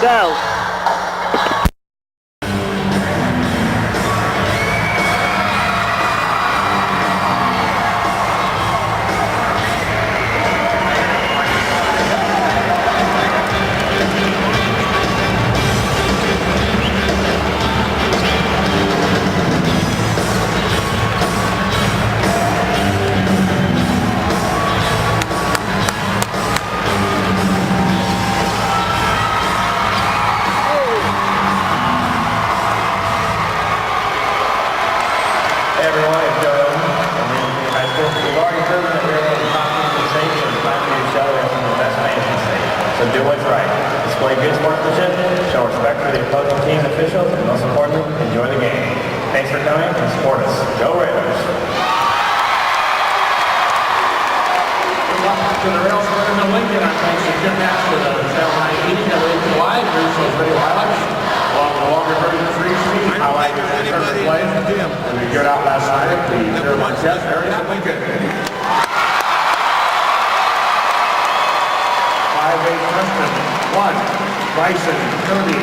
Go. Do what's right. Display good sportsmanship, show respect for the opposing team officials, and most importantly, enjoy the game. Thanks for coming and support us. Go Railers! Welcome to the Railsplitters in Lincoln. Our thanks to Jim Nash for the Channel 9 meeting that was live. Here's those video highlights. Along with the longer version of 3C. Highlight the perfect play. We geared out last night at the Fairmont Chess area in Lincoln. 5-8 freshman, 1, Bryson, 30.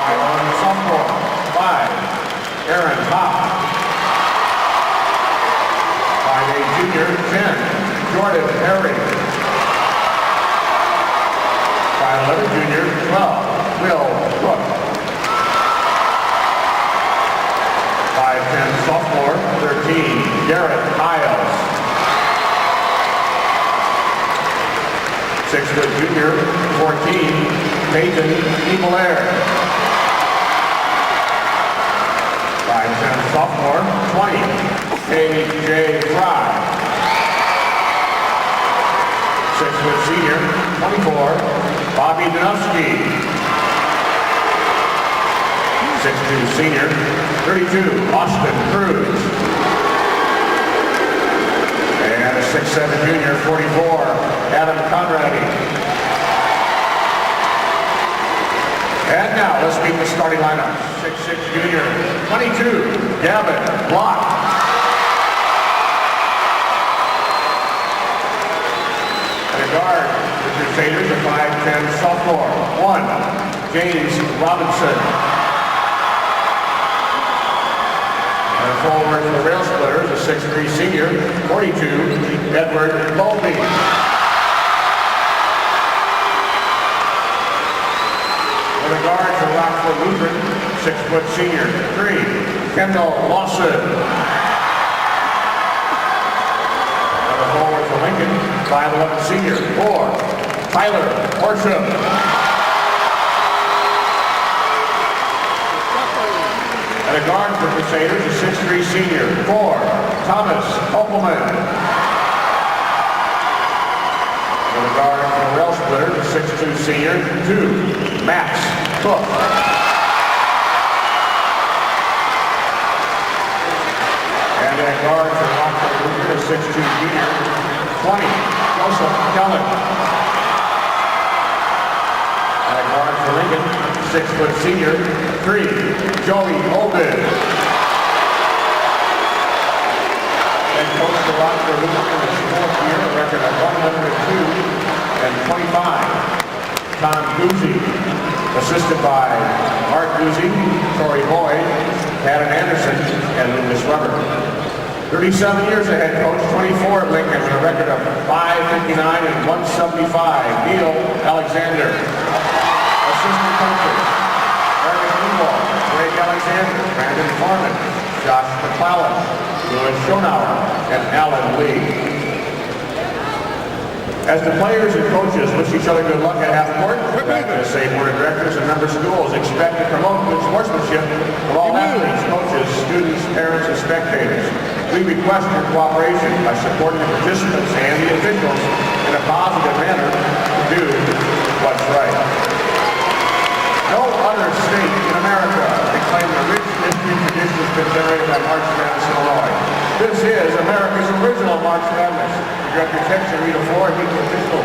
5-1 sophomore, 5, Aaron Hopp. 5-8 junior, 10, Jordan Perry. 5-11 junior, 12, Will Brook. 5-10 sophomore, 13, Garrett Hiles. 6-foot junior, 14, Peyton Ebelair. 5'10" sophomore, 20, K.J. Fry. 6-foot senior, 24, Bobby Danowski. 6'2" senior, 32, Austin Cruz. And a 6'7" junior, 44, Adam Conradi. And now let's meet the starting lineup. 6'6" junior, 22, Gavin Block. And a guard, the Crusaders, a 5'10" sophomore, 1, James Robinson. And forward for the Railsplitters, a 6'3" senior, 42, Edward Colby. And a guard for Rockford Lutheran, 6-foot senior, 3, Kendall Lawson. And a forward for Lincoln, 5'11" senior, 4, Tyler Horsham. And a guard for Crusaders, a 6'3" senior, 4, Thomas Opelman. And a guard for the Railsplitters, a 6'2" senior, 2, Max Cook. And a guard for Rockford Lutheran, a 6'2" junior, 20, Joseph Kelly. And a guard for Lincoln, 6-foot senior, 3, Joey Olden. And coach for Rockford Lutheran in his 4th year, a record of 102 and 25. Tom Guzzi, assisted by Mark Guzzi, Corey Boyd, Adam Anderson, and Lucas Weber. 37 years a head coach, 24 at Lincoln with a record of 559 and 175. Neil Alexander. Assistant coaches, Eric Newell, Greg Alexander, Brandon Farman, Josh McClellan, Louis Schonauer, and Alan Lee. As the players and coaches wish each other good luck at half court, the same board of directors and member schools expect to promote good sportsmanship for all athletes, coaches, students, parents, and spectators. We request your cooperation by supporting the participants and the officials in a positive manner to do what's right. No other state in America can claim the rich history and traditions been generated by March Madness, Illinois. This is America's original March Madness. Your protection, read a 4 equal officials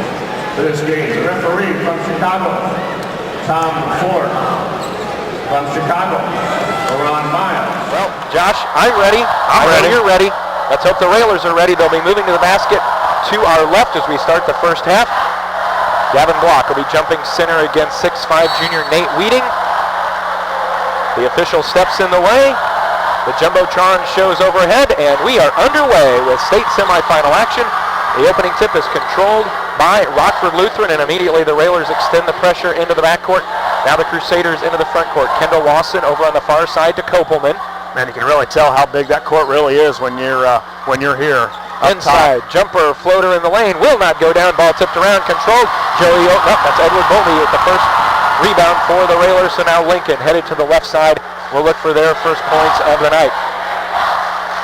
for this game. The referee from Chicago, Tom Ford. From Chicago, Ron Miles. Well, Josh, I'm ready. I know you're ready. Let's hope the Railers are ready. They'll be moving to the basket to our left as we start the first half. Gavin Block will be jumping center against 6'5" junior Nate Weeding. The official steps in the way. The Jumbotron shows overhead, and we are underway with state semifinal action. The opening tip is controlled by Rockford Lutheran, and immediately the Railers extend the pressure into the backcourt. Now the Crusaders into the front court. Kendall Lawson over on the far side to Kopelman. Man, you can really tell how big that court really is when you're here. Inside, jumper, floater in the lane, will not go down, ball tipped around, controlled. Joey Oaten up, that's Edward Bowlby with the first rebound for the Railers, so now Lincoln headed to the left side will look for their first points of the night.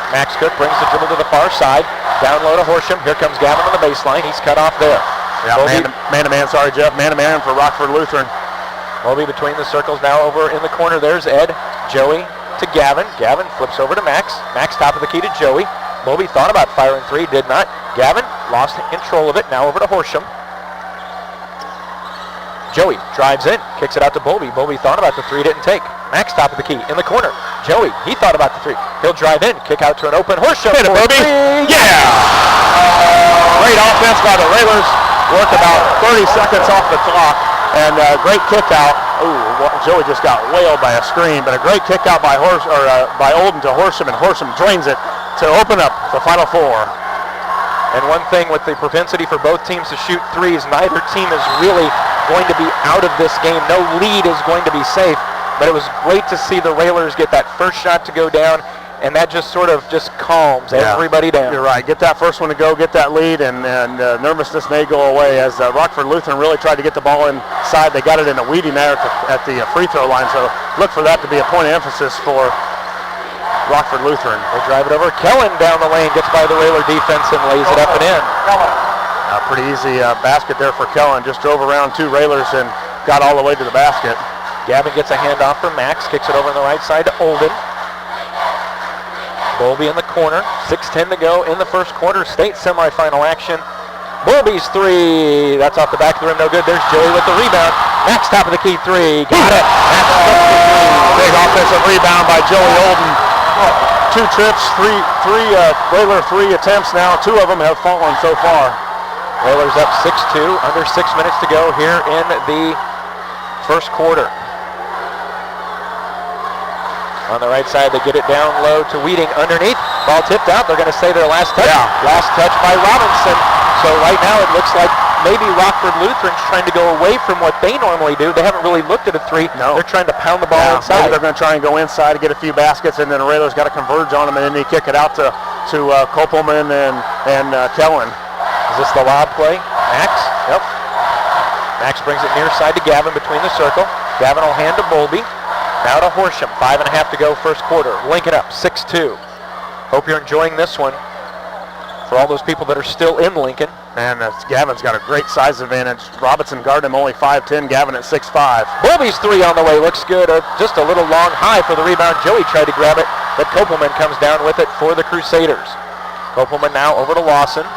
Max Cook brings the dribble to the far side, down low to Horsham, here comes Gavin on the baseline, he's cut off there. Yeah, man-to-man, sorry Jeff, man-to-man for Rockford Lutheran. Bowlby between the circles now over in the corner, there's Ed, Joey to Gavin, Gavin flips over to Max, Max top of the key to Joey. Bowlby thought about firing three, did not. Gavin lost control of it, now over to Horsham. Joey drives in, kicks it out to Bowlby. Bowlby thought about the three, didn't take. Max top of the key in the corner. Joey, he thought about the three. He'll drive in, kick out to an open Horsham. Hit it, Bowlby. Yeah! Great offense by the Railers. Work about 30 seconds off the clock, and great kick out. Ooh, Joey just got wailed by a screen, but a great kick out by Olden to Horsham, and Horsham drains it to open up the Final Four. And one thing with the propensity for both teams to shoot threes, neither team is really going to be out of this game. No lead is going to be safe, but it was great to see the Railers get that first shot to go down, and that just sort of calms everybody down. You're right. Get that first one to go, get that lead, and nervousness may go away as Rockford Lutheran really tried to get the ball inside. They got it in a Weeding there at the free throw line, so look for that to be a point of emphasis for Rockford Lutheran. They drive it over. Kellen down the lane, gets by the Railer defense and lays it up and in. A pretty easy basket there for Kellen. Just drove around two Railers and got all the way to the basket. Gavin gets a handoff from Max, kicks it over on the right side to Olden. Bowlby in the corner, 6:10 to go in the first quarter, state semifinal action. Bowlby's three, that's off the back of the rim, no good. There's Joey with the rebound. Max top of the key three, got it. Max big offensive rebound by Joey Olden. Two trips, Railer three attempts now. Two of them have fallen so far. Railers up 6-2, under 6 minutes to go here in the first quarter. On the right side, they get it down low to Weeding underneath. Ball tipped out. They're going to say their last touch. Yeah. Last touch by Robinson. So right now it looks like maybe Rockford Lutheran's trying to go away from what they normally do. They haven't really looked at a three. No. They're trying to pound the ball inside. They're going to try and go inside to get a few baskets, and then the Railers got to converge on them, and then they kick it out to Kopelman and Kellen. Is this the lob play? Max? Yep. Max brings it near side to Gavin between the circle. Gavin will hand to Bowlby. Now to Horsham. 5.5 to go first quarter. Lincoln up 6-2. Hope you're enjoying this one. For all those people that are still in Lincoln. And Gavin's got a great size advantage. Robinson guarded him only 5'10", Gavin at 6'5". Bowlby's three on the way, looks good. Just a little long high for the rebound. Joey tried to grab it, but Kopelman comes down with it for the Crusaders. Kopelman now over to Lawson.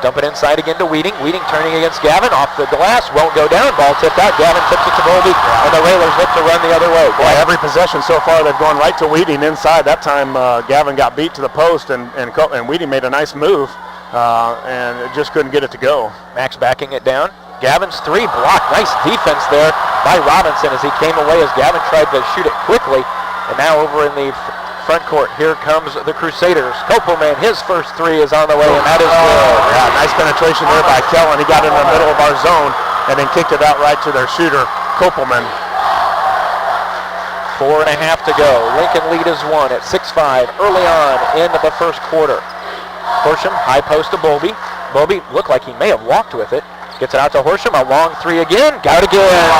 Dump it inside again to Weeding. Weeding turning against Gavin, off the glass, won't go down. Ball tipped out. Gavin tips it to Bowlby, and the Railers look to run the other way. Boy, every possession so far, they've gone right to Weeding inside. That time, Gavin got beat to the post, and Weeding made a nice move, and just couldn't get it to go. Max backing it down. Gavin's three blocked. Nice defense there by Robinson as he came away as Gavin tried to shoot it quickly. And now over in the front court, here comes the Crusaders. Kopelman, his first three is on the way, and that is good. Yeah, nice penetration there by Kellen. He got in the middle of our zone and then kicked it out right to their shooter, Kopelman. 4.5 to go. Lincoln lead is one at 6-5 early on in the first quarter. Horsham, high post to Bowlby. Bowlby looked like he may have walked with it. Gets it out to Horsham, a long three again. Got it again.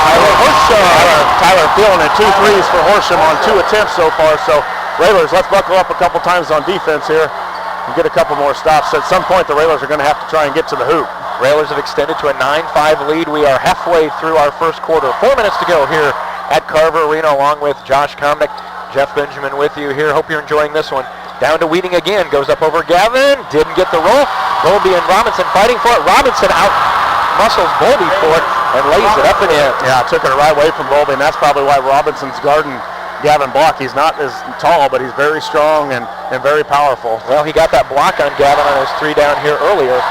Tyler feeling it. 2 threes for Horsham on 2 attempts so far. So Railers, let's buckle up a couple times on defense here and get a couple more stops. At some point, the Railers are going to have to try and get to the hoop. Railers have extended to a 9-5 lead. We are halfway through our first quarter. 4 minutes to go here at Carver Arena, along with Josh Komnick. Jeff Benjamin with you here. Hope you're enjoying this one. Down to Weeding again. Goes up over Gavin. Didn't get the roll. Bowlby and Robinson fighting for it. Robinson out muscles Bowlby for it and lays it up and in. Yeah, took it right away from Bowlby, and that's probably why Robinson's guarding Gavin Block. He's not as tall, but he's very strong and very powerful. Well, he got that block on Gavin on his three down here earlier.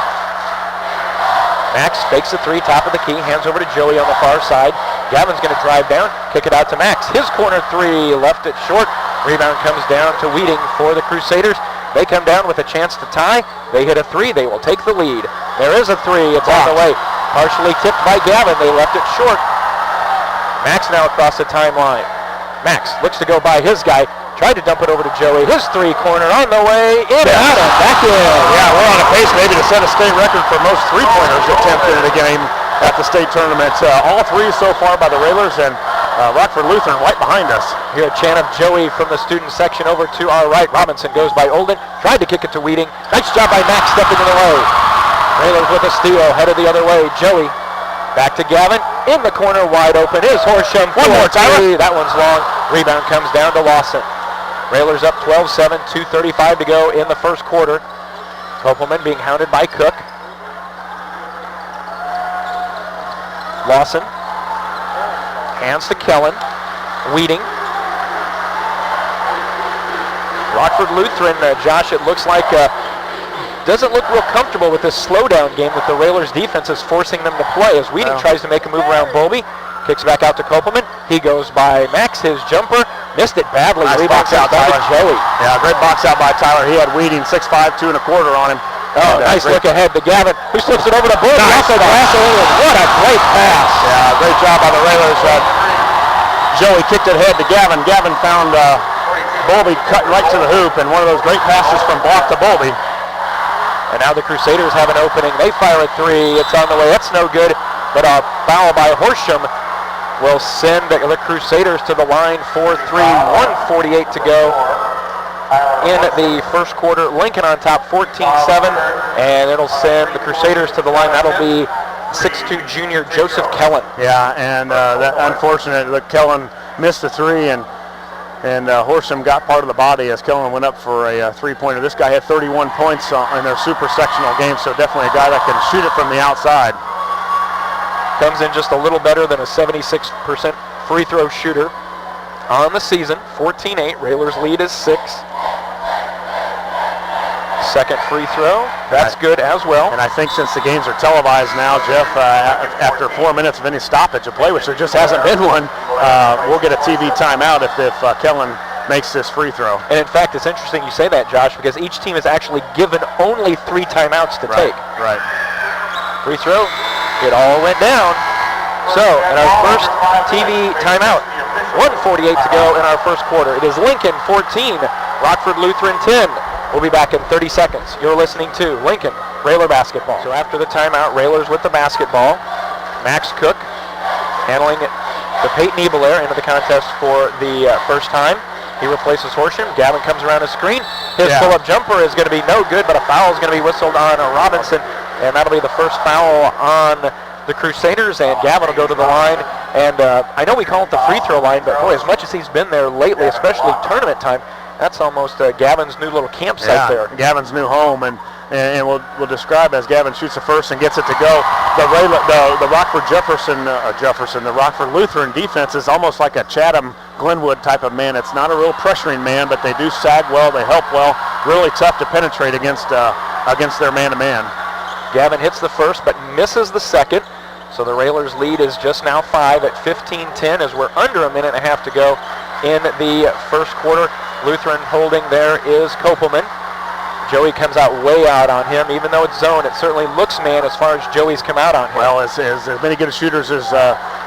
Max fakes the three, top of the key, hands over to Joey on the far side. Gavin's going to drive down, kick it out to Max. His corner three, left it short. Rebound comes down to Weeding for the Crusaders. They come down with a chance to tie. They hit a three, they will take the lead. There is a three, it's on the way. Partially tipped by Gavin, they left it short. Max now across the timeline. Max looks to go by his guy. Tried to dump it over to Joey. His three-corner on the way. In and out and back in. Yeah, we're on a pace maybe to set a state record for most three-pointers attempted in a game at the state tournament. All three so far by the Railers, and Rockford Lutheran right behind us. Here a chant of Joey from the student section over to our right. Robinson goes by Olden. Tried to kick it to Weeding. Nice job by Max stepping in the way. Railers with a steal. Headed the other way. Joey back to Gavin. In the corner, wide open is Horsham. One more, Tyler. That one's long. Rebound comes down to Lawson. Railers up 12-7, 2:35 to go in the first quarter. Kopelman being hounded by Cook. Lawson. Hands to Kellen. Weeding. Rockford Lutheran, Josh, it looks like doesn't look real comfortable with this slowdown game that the Railers defense is forcing them to play as Weeding tries to make a move around Bowlby. Kicks back out to Kopelman. He goes by Max, his jumper. Missed it badly. Nice Rebound box out, by Tyler. Joey. Yeah, great box out by Tyler. He had Weeding 6'5", 2.25" on him. Oh, nice look ahead to Gavin, who slips it over to Bowlby. Nice Off the glass. What a great pass. Yeah, great job by the Railers. Joey kicked it ahead to Gavin. Gavin found Bowlby cut right to the hoop, and one of those great passes from block to Bowlby. And now the Crusaders have an opening. They fire a three. It's on the way. That's no good. But a foul by Horsham will send the Crusaders to the line for three. 1:48 to go in the first quarter. Lincoln on top 14-7. And it'll send the Crusaders to the line. That'll be 6'2" junior Joseph Kellen. Yeah, and that unfortunate that Kellen missed the three, and Horsham got part of the body as Kellen went up for a three-pointer. This guy had 31 points in their super sectional game, so definitely a guy that can shoot it from the outside. Comes in just a little better than a 76% free throw shooter on the season. 14-8. Railers lead is 6. Second free throw. That's good as well. And I think since the games are televised now, Jeff, after 4 minutes of any stoppage of play, which there just hasn't been one, we'll get a TV timeout if Kellen makes this free throw. And in fact, it's interesting you say that, Josh, because each team is actually given only 3 timeouts to take. Right. Free throw. It all went down. So, in our first TV timeout, 1:48 to go in our first quarter. It is Lincoln 14, Rockford Lutheran 10. We'll be back in 30 seconds. You're listening to Lincoln Railer Basketball. So after the timeout, Railers with the basketball. Max Cook handling the Peyton Ebelair into the contest for the first time. He replaces Horsham. Gavin comes around the screen. His pull-up jumper is going to be no good, but a foul is going to be whistled on Robinson. And that'll be the first foul on the Crusaders, and Gavin will go to the line. And I know we call it the free throw line, but boy, as much as he's been there lately, especially tournament time, that's almost Gavin's new little campsite there. Gavin's new home, and we'll describe as Gavin shoots the first and gets it to go. The Rockford Lutheran defense is almost like a Chatham Glenwood type of man. It's not a real pressuring man, but they do sag well, they help well. Really tough to penetrate against their man-to-man. Gavin hits the first, but misses the second. So the Railers lead is just now 5 at 15-10 as we're under a minute and a half to go in the first quarter. Lutheran holding there is Kopelman. Joey comes out way out on him. Even though it's zone, it certainly looks man as far as Joey's come out on him. Well, as many good shooters as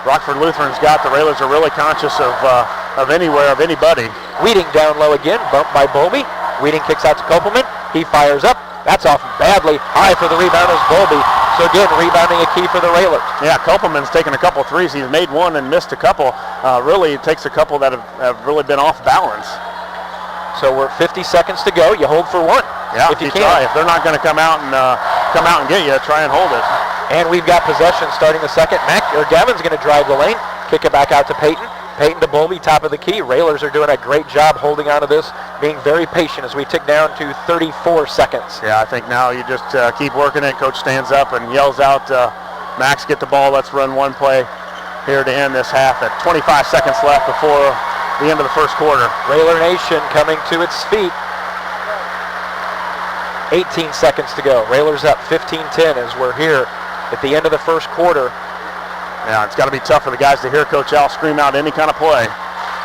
Rockford Lutheran's got, the Railers are really conscious of anybody. Weeding down low again, bumped by Bowlby. Weeding kicks out to Kopelman. He fires up. That's off badly. High for the rebound is Bowlby. So again, rebounding a key for the Railers. Yeah, Kopelman's taken a couple threes. He's made one and missed a couple. Really, it takes a couple that have really been off balance. So we're 50 seconds to go. You hold for one. Yeah, if you can. Try. If they're not going to come out and get you, try and hold it. And we've got possession starting the second. Gavin's going to drive the lane, kick it back out to Peyton. Peyton to Bowlby, top of the key. Railers are doing a great job holding on to this, being very patient as we tick down to 34 seconds. Yeah, I think now you just keep working it. Coach stands up and yells out, Max, get the ball. Let's run one play here to end this half at 25 seconds left before the end of the first quarter. Railer Nation coming to its feet. 18 seconds to go. Railers up 15-10 as we're here at the end of the first quarter. Yeah, it's got to be tough for the guys to hear Coach Al scream out any kind of play.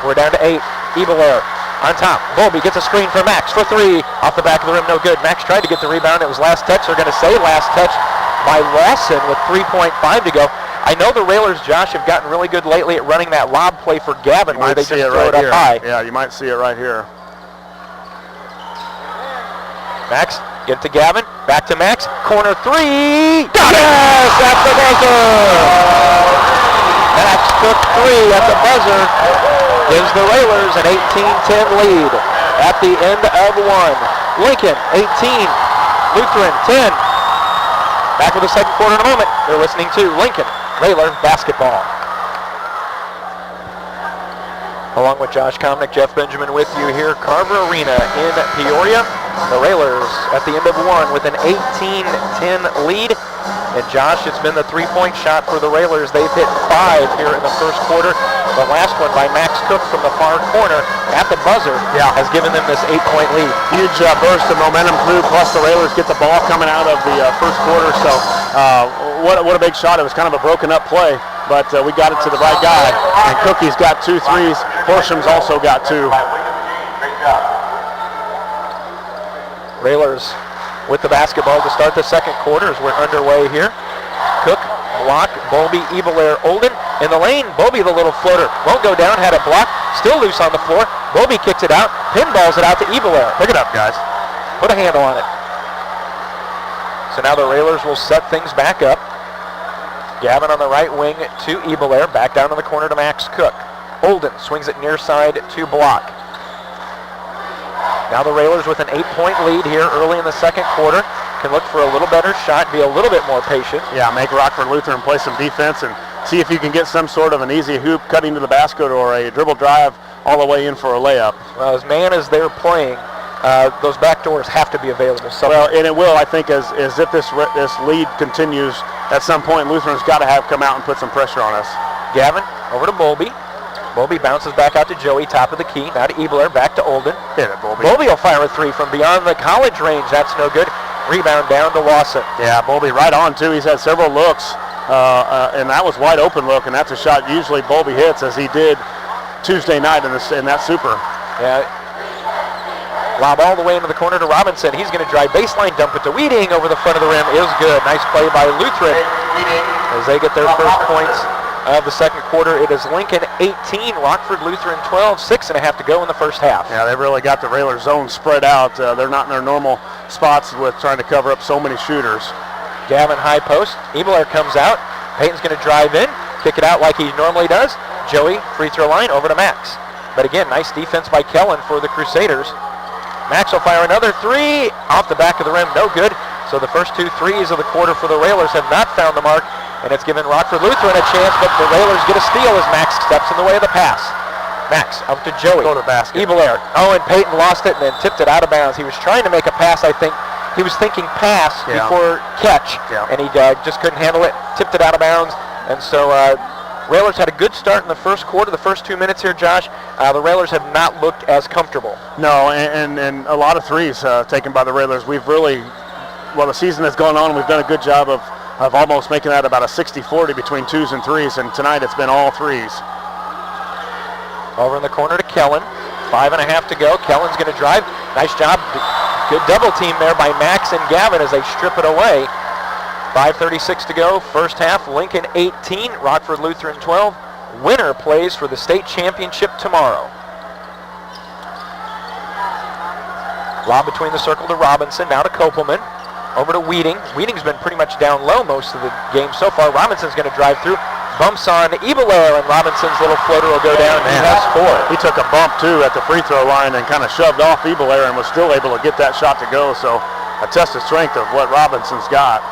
We're down to 8. Ebelair on top. Bowlby gets a screen for Max for 3. Off the back of the rim, no good. Max tried to get the rebound. It was last touch. They're going to say last touch by Lawson with 3.5 to go. I know the Railers, Josh, have gotten really good lately at running that lob play for Gavin where they just throw it up high. Yeah, you might see it right here. Max, get to Gavin. Back to Max. Corner 3. Got it! Yes, at the buzzer! Max took 3 at the buzzer. Gives the Railers an 18-10 lead at the end of 1. Lincoln, 18. Lutheran, 10. Back with the second quarter in a moment. You're listening to Lincoln Railer Basketball. Along with Josh Komnick, Jeff Benjamin with you here. Carver Arena in Peoria. The Railers at the end of 1 with an 18-10 lead. And Josh, it's been the 3-point shot for the Railers. They've hit 5 here in the first quarter. The last one by Max Cook from the far corner at the buzzer has given them this 8-point lead. Huge burst of momentum through, plus the Railers get the ball coming out of the first quarter. So what a big shot. It was kind of a broken up play, but we got it to the right guy. And Cookie's got 2 threes. Horsham's also got 2. Railers with the basketball to start the second quarter as we're underway here. Cook, block, Bowlby, Ebelair, Olden in the lane. Bowlby, the little floater, won't go down, had a block, still loose on the floor. Bowlby kicks it out, pinballs it out to Ebelair. Pick it up, guys. Put a handle on it. So now the Railers will set things back up. Gavin on the right wing to Ebelair, back down in the corner to Max Cook. Olden swings it near side to Block. Now the Railers with an 8-point lead here early in the second quarter. Can look for a little better shot, be a little bit more patient. Yeah, make Rockford Lutheran play some defense and see if you can get some sort of an easy hoop cutting to the basket or a dribble drive all the way in for a layup. Well, as man as they're playing, those back doors have to be available somewhere. Well, and it will, I think, as if this lead continues, at some point Lutheran's got to have come out and put some pressure on us. Gavin over to Bowlby. Bowlby bounces back out to Joey, top of the key. Now to Ebelair, back to Olden. Hit it, Bowlby. Bowlby will fire a 3 from beyond the college range. That's no good. Rebound down to Lawson. Yeah, Bowlby right on, too. He's had several looks, and that was wide open look, and that's a shot usually Bowlby hits, as he did Tuesday night in that super. Yeah. Lob all the way into the corner to Robinson. He's going to drive baseline, dump it to Weeding over the front of the rim. Is good. Nice play by Lutheran as they get their first points of the second quarter. It is Lincoln 18, Rockford Lutheran 12, 6.5 to go in the first half. Yeah, they've really got the Railer zone spread out. They're not in their normal spots with trying to cover up so many shooters. Gavin high post. Ebelair comes out. Peyton's going to drive in, kick it out like he normally does. Joey, free throw line, over to Max. But again, nice defense by Kellen for the Crusaders. Max will fire another 3 off the back of the rim, no good. So the first 2 threes of the quarter for the Railers have not found the mark, and it's given Rockford Lutheran a chance, but the Railers get a steal as Max steps in the way of the pass. Max up to Joey. Go to the basket. Ebelair. Oh, and Peyton lost it and then tipped it out of bounds. He was trying to make a pass, I think. He was thinking pass before catch, and he just couldn't handle it, tipped it out of bounds. And so Railers had a good start in the first quarter. The first 2 minutes here, Josh, the Railers have not looked as comfortable. No, and a lot of threes taken by the Railers. We've really, well, the season has gone on. We've done a good job of almost making that about a 60-40 between 2s and 3s, and tonight it's been all 3s. Over in the corner to Kellen. 5.5 to go. Kellen's going to drive. Nice job. Good double team there by Max and Gavin as they strip it away. 5:36 to go. First half. Lincoln 18, Rockford Lutheran 12. Winner plays for the state championship tomorrow. Lob between the circle to Robinson. Now to Kopelman. Over to Weeding. Weeding's been pretty much down low most of the game so far. Robinson's going to drive through. Bumps on Ebelair, and Robinson's little floater will go down. He has 4. He took a bump, too, at the free throw line and kind of shoved off Ebelair and was still able to get that shot to go. So a test of strength of what Robinson's got.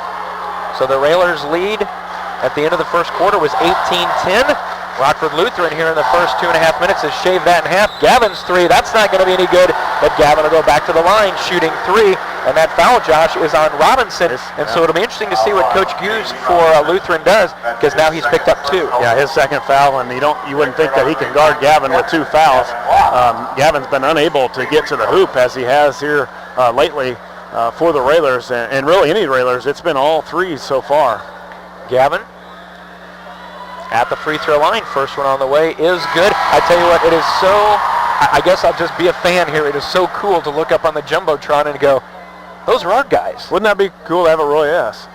So the Railers lead at the end of the first quarter was 18-10. Rockford Lutheran here in the first 2.5 minutes has shaved that in half. Gavin's 3, that's not going to be any good, but Gavin will go back to the line shooting 3, and that foul, Josh, is on Robinson, and so it'll be interesting to see what Coach Hughes for Lutheran does, because now he's picked up 2. Yeah, his second foul, and you wouldn't think that he can guard Gavin with 2 fouls. Gavin's been unable to get to the hoop as he has here lately for the Railers, and really any Railers. It's been all 3s so far. Gavin at the free throw line. First one on the way is good. I tell you what, it is so, I guess I'll just be a fan here. It is so cool to look up on the Jumbotron and go, those are our guys. Wouldn't that be cool to have a Roy S?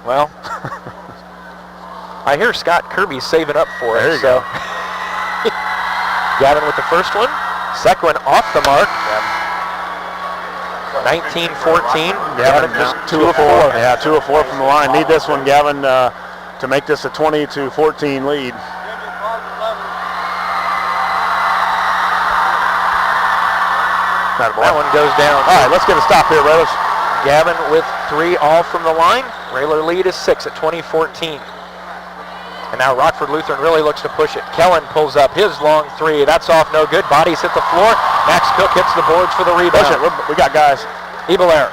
Well, I hear Scott Kirby's saving up for it. There you go. Gavin with the first one. Second one off the mark. 19-14. Gavin just just 2 of 4. Yeah, 2 of 4 from the line. Need this one, Gavin, to make this a 20-14 lead. That one goes down. All right, let's get a stop here, Railers. Gavin with 3 all from the line. Railer lead is 6 at 20-14. And now Rockford Lutheran really looks to push it. Kellen pulls up his long 3. That's off, no good. Bodies hit the floor. Max Cook hits the boards for the rebound. Push it. We got guys. Ebelair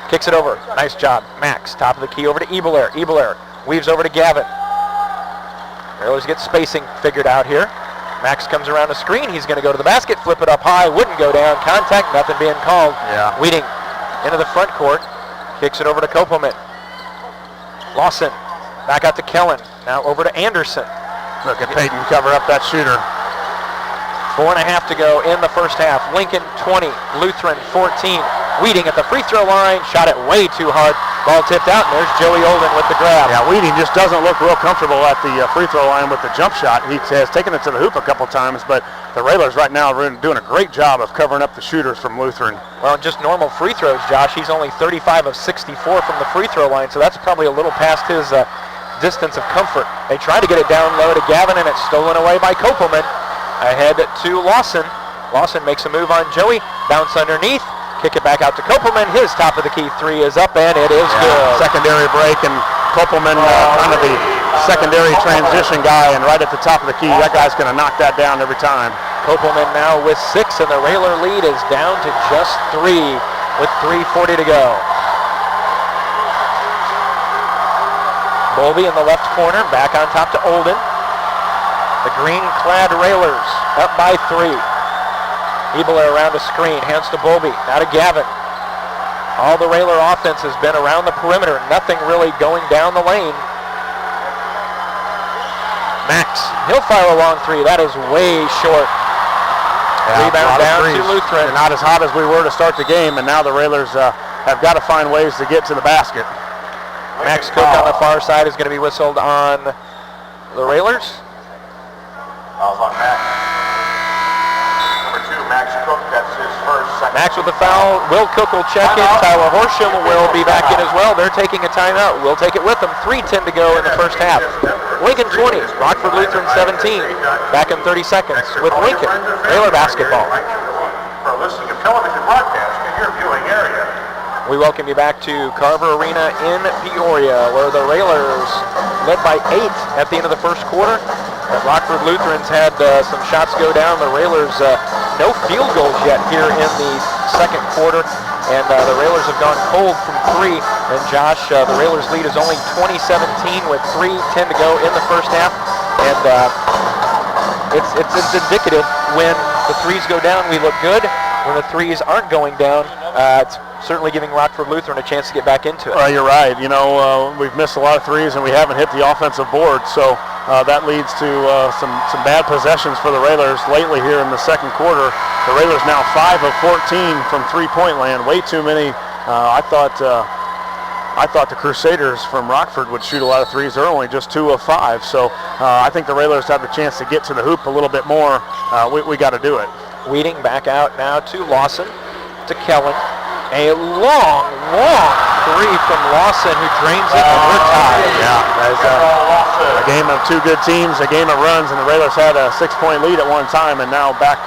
kicks it over. Nice job. Max, top of the key over to Ebelair. Ebelair weaves over to Gavin. Railers get spacing figured out here. Max comes around the screen. He's going to go to the basket, flip it up high. Wouldn't go down. Contact, nothing being called. Yeah. Weeding into the front court. Kicks it over to Kopelman. Lawson back out to Kellen. Now over to Anderson. Look at Peyton cover up that shooter. 4.5 to go in the first half. Lincoln 20, Lutheran 14. Weeding at the free throw line. Shot it way too hard. Ball tipped out, and there's Joey Olden with the grab. Yeah, Weeding just doesn't look real comfortable at the free throw line with the jump shot. He has taken it to the hoop a couple times, but the Railers right now are doing a great job of covering up the shooters from Lutheran. Well, just normal free throws, Josh. He's only 35 of 64 from the free throw line, so that's probably a little past his distance of comfort. They try to get it down low to Gavin, and it's stolen away by Kopelman. Ahead to Lawson. Lawson makes a move on Joey. Bounce underneath. Kick it back out to Kopelman. His top of the key 3 is up, and it is good. Secondary break, and Kopelman kind of the secondary transition guy, and right at the top of the key, that guy's going to knock that down every time. Kopelman now with 6, and the Railer lead is down to just 3 with 3:40 to go. Bowlby in the left corner, back on top to Olden. The green-clad Railers up by 3. Ebelair around the screen, hands to Bowlby, now to Gavin. All the Railer offense has been around the perimeter, nothing really going down the lane. Max, he'll fire a long 3, that is way short. Yeah, rebound down to Lutheran. They're not as hot as we were to start the game, and now the Railers have got to find ways to get to the basket. Max Cook on the far side is going to be whistled on the Railers. Fouls on Max. Number 2, Max Cook, that's his first. Max with the foul. Will Cook will check in. Tyler Horsham will be back in as well. They're taking a timeout. We'll take it with them. 3:10 to go in the first half. Lincoln 20, Rockford Lutheran 17. Back in 30 seconds with Lincoln. Railer basketball. For listening to television broadcast in your viewing area. We welcome you back to Carver Arena in Peoria, where the Railers led by 8 at the end of the first quarter. But Rockford Lutherans had some shots go down. The Railers, no field goals yet here in the second quarter. And the Railers have gone cold from 3. And Josh, the Railers lead is only 20-17 with 3:10 to go in the first half. And it's indicative when the 3s go down, we look good. When the 3s aren't going down, it's certainly giving Rockford Lutheran a chance to get back into it. Well, you're right. You know, we've missed a lot of 3s and we haven't hit the offensive board, so that leads to some bad possessions for the Railers lately here in the second quarter. The Railers now 5 of 14 from three-point land. Way too many. I thought the Crusaders from Rockford would shoot a lot of 3s. They're only just 2 of 5, so I think the Railers have the chance to get to the hoop a little bit more. We got to do it. Weeding back out now to Lawson, to Kellen. A long 3 from Lawson, who drains it, and we're tied. Yeah, as a game of 2 good teams, a game of runs, and the Railers had a 6-point lead at one time, and now back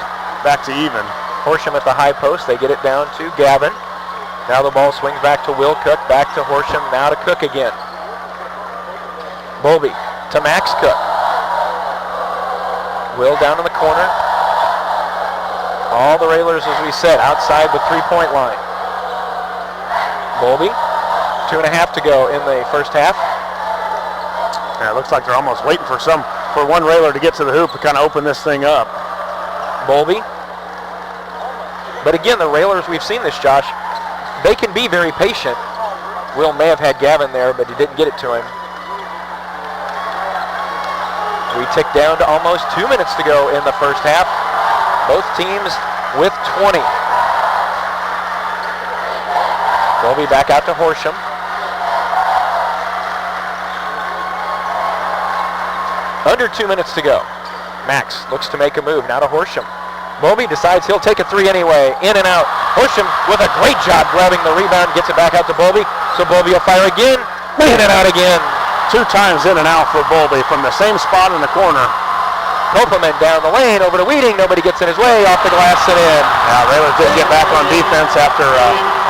to even. Horsham at the high post. They get it down to Gavin. Now the ball swings back to Will Cook, back to Horsham, now to Cook again. Bowlby to Max Cook. Will down in the corner. All the Railers, as we said, outside the 3-point line. Bowlby, 2.5 to go in the first half. Yeah, it looks like they're almost waiting for one Railer to get to the hoop to kind of open this thing up. Bowlby. But again, the Railers, we've seen this, Josh, they can be very patient. Will may have had Gavin there, but he didn't get it to him. We tick down to almost 2 minutes to go in the first half. Both teams with 20. Colby back out to Horsham. Under 2 minutes to go. Max looks to make a move, now to Horsham. Bowlby decides he'll take a three anyway, in and out. Horsham with a great job grabbing the rebound, gets it back out to Bowlby. So Bowlby will fire again, in and out again. 2 times in and out for Bowlby from the same spot in the corner. Kopelman down the lane, over to Weeding. Nobody gets in his way, off the glass and in. Yeah, Railers didn't get back on defense after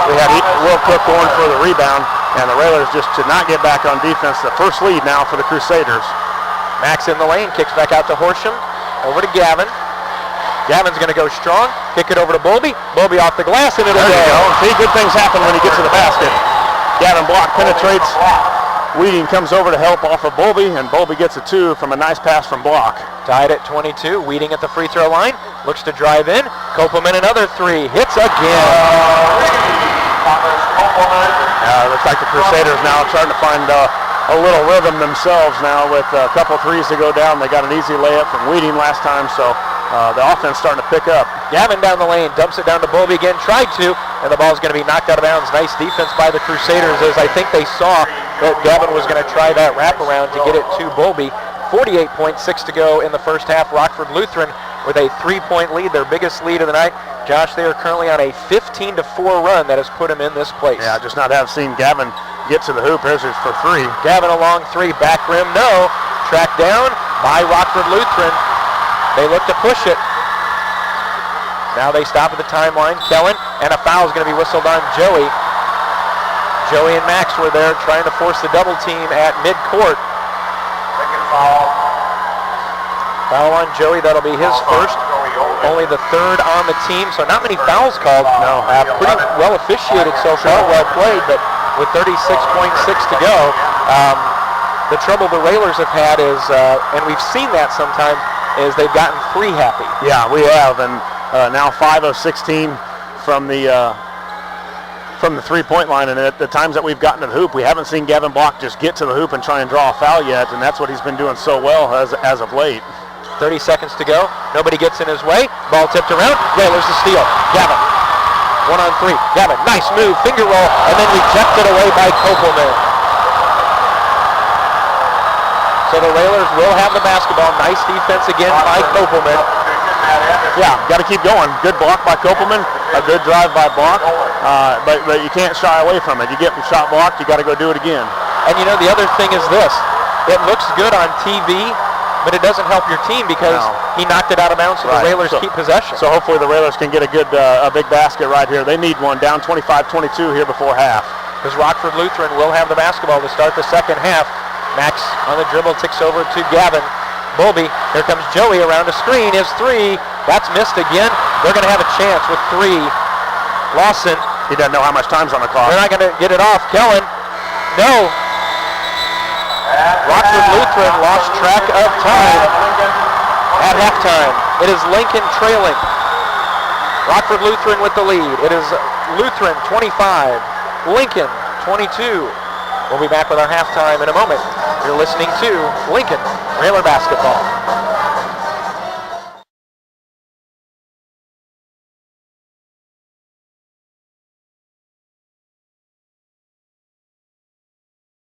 we had Will Cook going for the rebound, and the Railers just did not get back on defense. The first lead now for the Crusaders. Max in the lane, kicks back out to Horsham, over to Gavin. Gavin's going to go strong, kick it over to Bowlby. Bowlby off the glass, and it'll There you go. go. See, good things happen when he gets to the basket. Gavin Block penetrates. Weeding comes over to help off of Bowlby, and Bowlby gets a 2 from a nice pass from Block. Tied at 22, Weeding at the free throw line, looks to drive in. Kopelman another 3, hits again. Looks like the Crusaders now trying to find a little rhythm themselves now with a couple threes to go down. They got an easy layup from Weeding last time, so the offense starting to pick up. Gavin down the lane, dumps it down to Bowlby again, tried to, and the ball's going to be knocked out of bounds. Nice defense by the Crusaders, as I think they saw that Gavin was going to try that wraparound to get it to Bowlby. 48.6 to go in the first half. Rockford Lutheran with a 3-point lead, their biggest lead of the night. Josh, they are currently on a 15-4 run that has put them in this place. Yeah, just not have seen Gavin get to the hoop. Here's his for 3. Gavin a long 3, back rim, no. Tracked down by Rockford Lutheran. They look to push it. Now they stop at the timeline. Kellen, and a foul is going to be whistled on Joey. Joey and Max were there trying to force the double team at midcourt. Foul on Joey, that'll be his first. Only the 3rd on the team, so not many fouls called. No. Pretty well officiated so far, well played, but with 36.6 to go, the trouble the Railers have had is, and we've seen that sometimes, is they've gotten 3 happy. Yeah, we have, and now 5 of 16 from the 3-point line, and at the times that we've gotten to the hoop, we haven't seen Gavin Block just get to the hoop and try and draw a foul yet, and that's what he's been doing so well as of late. 30 seconds to go. Nobody gets in his way. Ball tipped around. Railers to steal. Gavin. 1 on 3. Gavin, nice move. Finger roll, and then rejected away by Kopelman. So the Railers will have the basketball. Nice defense again by Kopelman. Yeah, got to keep going. Good block by Kopelman. A good drive by Block. But you can't shy away from it. You get shot blocked, you got to go do it again. And you know, the other thing is this. It looks good on TV, but it doesn't help your team because he knocked it out of bounds, so the Railers keep possession. So hopefully the Railers can get a big basket right here. They need one, down 25-22 here before half. Because Rockford Lutheran will have the basketball to start the second half. Max on the dribble, ticks over to Gavin. Bowlby, here comes Joey around a screen, his 3, that's missed again. They're going to have a chance with 3. Lawson. He doesn't know how much time's on the clock. They're not going to get it off. Kellen, no. Rockford Lutheran lost track of time at halftime. It is Lincoln trailing. Rockford Lutheran with the lead. It is Lutheran 25, Lincoln 22. We'll be back with our halftime in a moment. You're listening to Lincoln Railer Basketball.